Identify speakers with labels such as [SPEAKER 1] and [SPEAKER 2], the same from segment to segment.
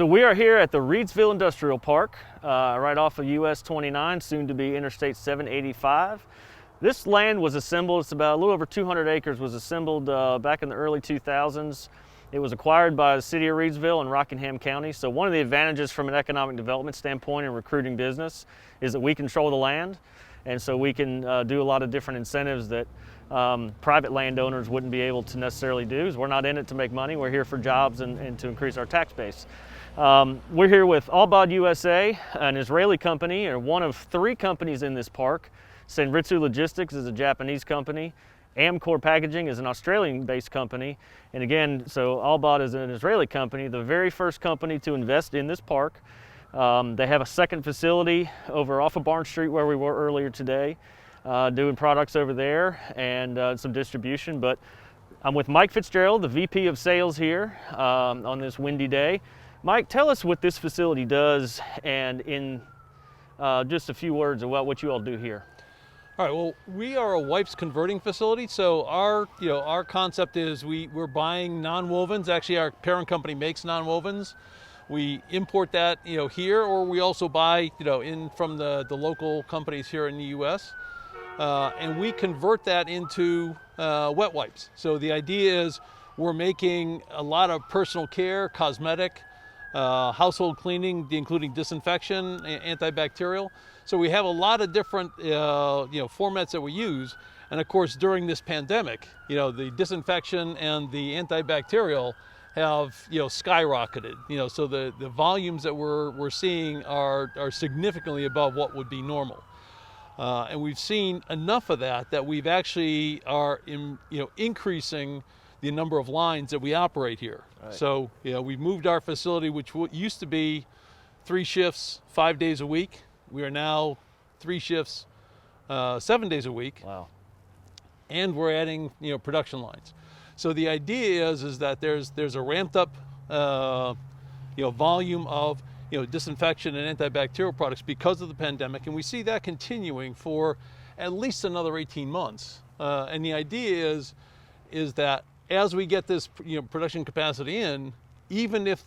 [SPEAKER 1] So we are here at the Reidsville Industrial Park, right off of US 29, soon to be Interstate 785. This land was assembled, it's about a little over 200 acres, was assembled back in the early 2000s. It was acquired by the city of Reidsville and Rockingham County. So one of the advantages from an economic development standpoint in recruiting business is that we control the land. And so we can do a lot of different incentives that private landowners wouldn't be able to necessarily do. Because we're not in it to make money, we're here for jobs and to increase our tax base. We're here with Albaad USA, an Israeli company, or one of three companies in this park. Senritsu Logistics is a Japanese company. Amcor Packaging is an Australian-based company. And again, so Albaad is an Israeli company, the very first company to invest in this park. They have a second facility over off of Barn Street where we were earlier today, doing products over there and some distribution. But I'm with Mike Fitzgerald, the VP of Sales here on this windy day. Mike, tell us what this facility does and in just a few words about what you all do here.
[SPEAKER 2] All right, well, we are a wipes converting facility. So our concept is we're buying nonwovens. Actually, our parent company makes nonwovens. We import that here, or we also buy in from the local companies here in the U.S. And we convert that into wet wipes. So the idea is we're making a lot of personal care, cosmetic, household cleaning, including disinfection, antibacterial. So we have a lot of different formats that we use. And of course, during this pandemic, the disinfection and the antibacterial have skyrocketed. So the volumes that we're seeing are significantly above what would be normal. And we've seen enough of that we've actually are increasing the number of lines that we operate here. Right. So we've moved our facility, which used to be 3 shifts, 5 days a week. We are now 3 shifts, 7 days a week.
[SPEAKER 1] Wow. And
[SPEAKER 2] we're adding production lines. So the idea is that there's a ramped up volume of disinfection and antibacterial products because of the pandemic, and we see that continuing for at least another 18 months. And the idea is that as we get this production capacity in, even if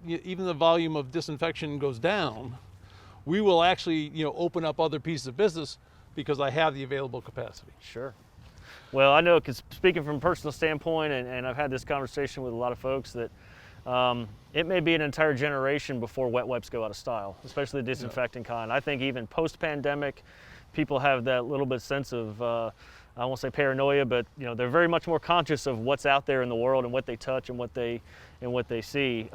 [SPEAKER 2] even the volume of disinfection goes down, we will actually open up other pieces of business because I have the available capacity.
[SPEAKER 1] Sure. Well, I know, because speaking from a personal standpoint, and I've had this conversation with a lot of folks, that it may be an entire generation before wet wipes go out of style, especially the disinfectant kind. I think even post-pandemic, people have that little bit sense of, I won't say paranoia, but they're very much more conscious of what's out there in the world and what they touch and what they see.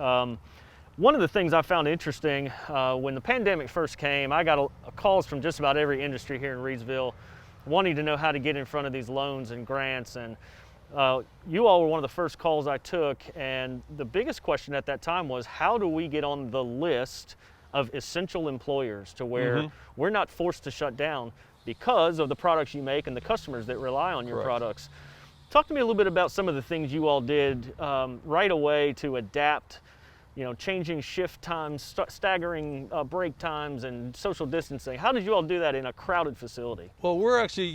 [SPEAKER 1] One of the things I found interesting, when the pandemic first came, I got calls from just about every industry here in Reidsville wanting to know how to get in front of these loans and grants, and you all were one of the first calls I took, and the biggest question at that time was, how do we get on the list of essential employers to where we're not forced to shut down because of the products you make and the customers that rely on your
[SPEAKER 2] Correct.
[SPEAKER 1] Products. Talk to me a little bit about some of the things you all did right away to adapt, changing shift times, staggering break times, and social distancing. How did you all do that in a crowded facility?
[SPEAKER 2] Well, we're actually,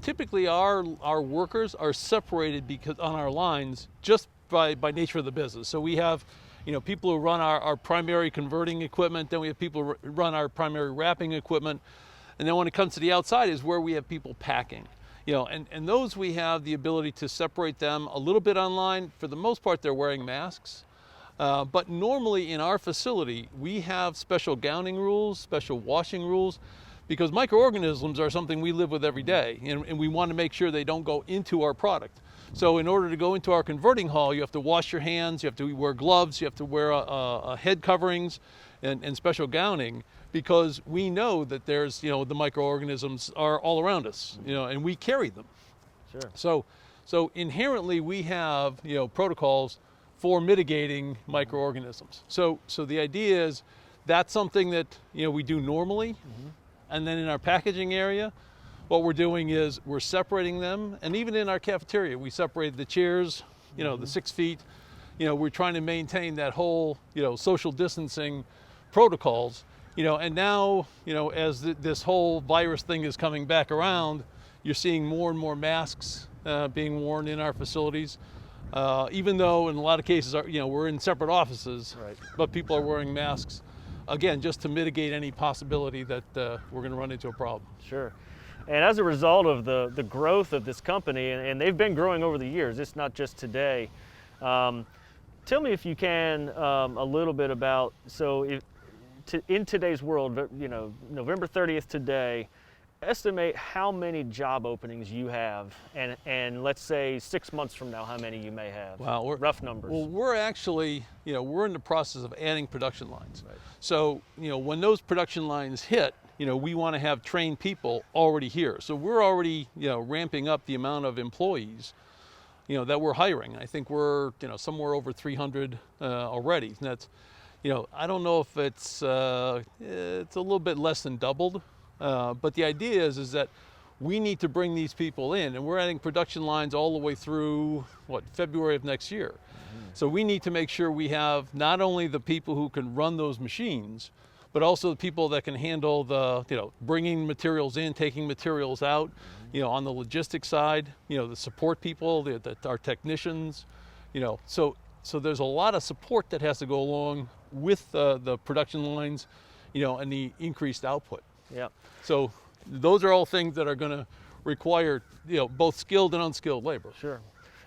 [SPEAKER 2] typically our workers are separated because on our lines just by nature of the business. So we have, people who run our primary converting equipment, then we have people who run our primary wrapping equipment, and then when it comes to the outside is where we have people packing. And those we have the ability to separate them a little bit online. For the most part, they're wearing masks. But normally in our facility, we have special gowning rules, special washing rules, because microorganisms are something we live with every day, and we want to make sure they don't go into our product. So in order to go into our converting hall, you have to wash your hands, you have to wear gloves, you have to wear head coverings and special gowning, because we know that there's, the microorganisms are all around us, and we carry them.
[SPEAKER 1] Sure.
[SPEAKER 2] So inherently we have, protocols for mitigating microorganisms. So the idea is that's something that we do normally, and then in our packaging area, what we're doing is we're separating them, and even in our cafeteria, we separated the chairs, the 6 feet. We're trying to maintain that whole social distancing protocols. And now as this whole virus thing is coming back around, you're seeing more and more masks being worn in our facilities. Even though in a lot of cases, we're in separate offices,
[SPEAKER 1] Right.
[SPEAKER 2] but people are wearing masks, again, just to mitigate any possibility that we're going to run into a problem.
[SPEAKER 1] Sure. And as a result of the growth of this company, and they've been growing over the years, it's not just today. Tell me, if you can, a little bit about, in today's world, November 30th today, estimate how many job openings you have, and let's say 6 months from now, how many you may have.
[SPEAKER 2] Wow,
[SPEAKER 1] rough numbers.
[SPEAKER 2] Well, we're actually, we're in the process of adding production lines.
[SPEAKER 1] Right.
[SPEAKER 2] So, when those production lines hit, we want to have trained people already here. So we're already, ramping up the amount of employees, that we're hiring. I think we're, somewhere over 300 already. And that's, I don't know if it's a little bit less than doubled. But the idea is that we need to bring these people in, and we're adding production lines all the way through, February of next year. Mm-hmm. So we need to make sure we have not only the people who can run those machines, but also the people that can handle the, bringing materials in, taking materials out, mm-hmm. On the logistics side, the support people, our technicians, so there's a lot of support that has to go along with the production lines, and the increased output.
[SPEAKER 1] Yeah.
[SPEAKER 2] So those are all things that are going to require, both skilled and unskilled labor.
[SPEAKER 1] Sure.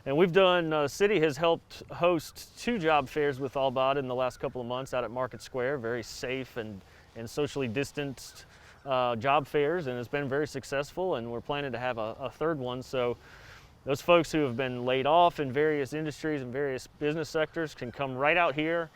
[SPEAKER 1] And we've done, city has helped host 2 job fairs with Albaad in the last couple of months out at Market Square, very safe and socially distanced job fairs, and it's been very successful, and we're planning to have a third one. So those folks who have been laid off in various industries and various business sectors can come right out here,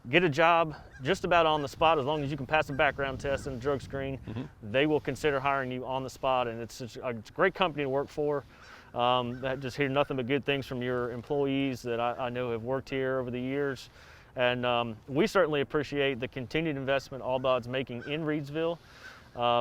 [SPEAKER 1] get a job just about on the spot. As long as you can pass a background test and a drug screen, mm-hmm. they will consider hiring you on the spot, and it's a great company to work for. I just hear nothing but good things from your employees that I know have worked here over the years, and we certainly appreciate the continued investment Albaad's making in Reidsville.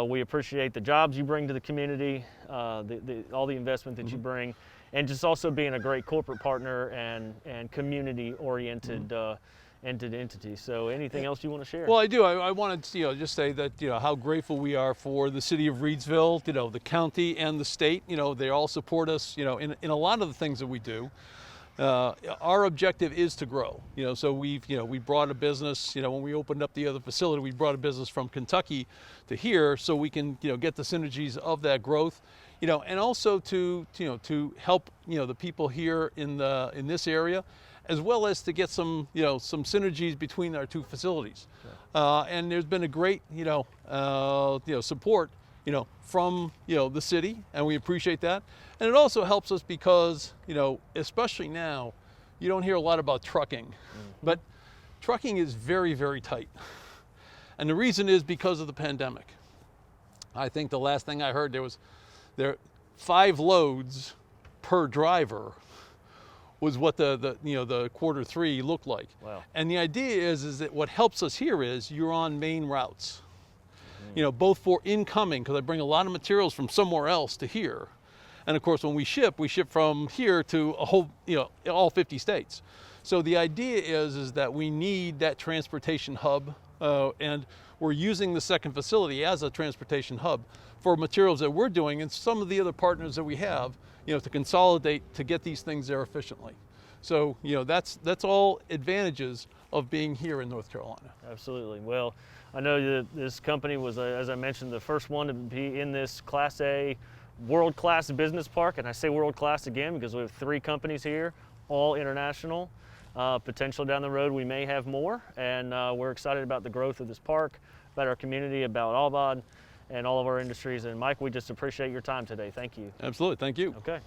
[SPEAKER 1] We appreciate the jobs you bring to the community, all the investment that mm-hmm. you bring, and just also being a great corporate partner and community-oriented mm-hmm. Entity. So anything else you want to share?
[SPEAKER 2] Well, I do. I wanted to just say that how grateful we are for the city of Reidsville, the county and the state. They all support us, in a lot of the things that we do. Our objective is to grow. So we brought a business. When we opened up the other facility, we brought a business from Kentucky to here, so we can get the synergies of that growth. And also to help the people here in this area, as well as to get some synergies between our 2 facilities. Yeah. And there's been a great support from the city, and we appreciate that. And it also helps us because especially now, you don't hear a lot about trucking, mm-hmm. but trucking is very, very tight. And the reason is because of the pandemic. I think the last thing I heard, there 5 loads per driver was what the Q3 looked like. Wow. And the idea is that what helps us here is you're on main routes, mm-hmm. Both for incoming, because I bring a lot of materials from somewhere else to here. And of course, when we ship from here to a whole, all 50 states. So the idea is that we need that transportation hub, and we're using the second facility as a transportation hub for materials that we're doing and some of the other partners that we have, to consolidate to get these things there efficiently. So, that's all advantages of being here in North Carolina.
[SPEAKER 1] Absolutely. Well, I know that this company was, as I mentioned, the first one to be in this Class A world-class business park, and I say world-class again because we have 3 companies here, all international. Potential down the road, we may have more, and we're excited about the growth of this park, about our community, about Albaad, and all of our industries. And Mike, we just appreciate your time today. Thank you.
[SPEAKER 2] Absolutely. Thank you.
[SPEAKER 1] Okay.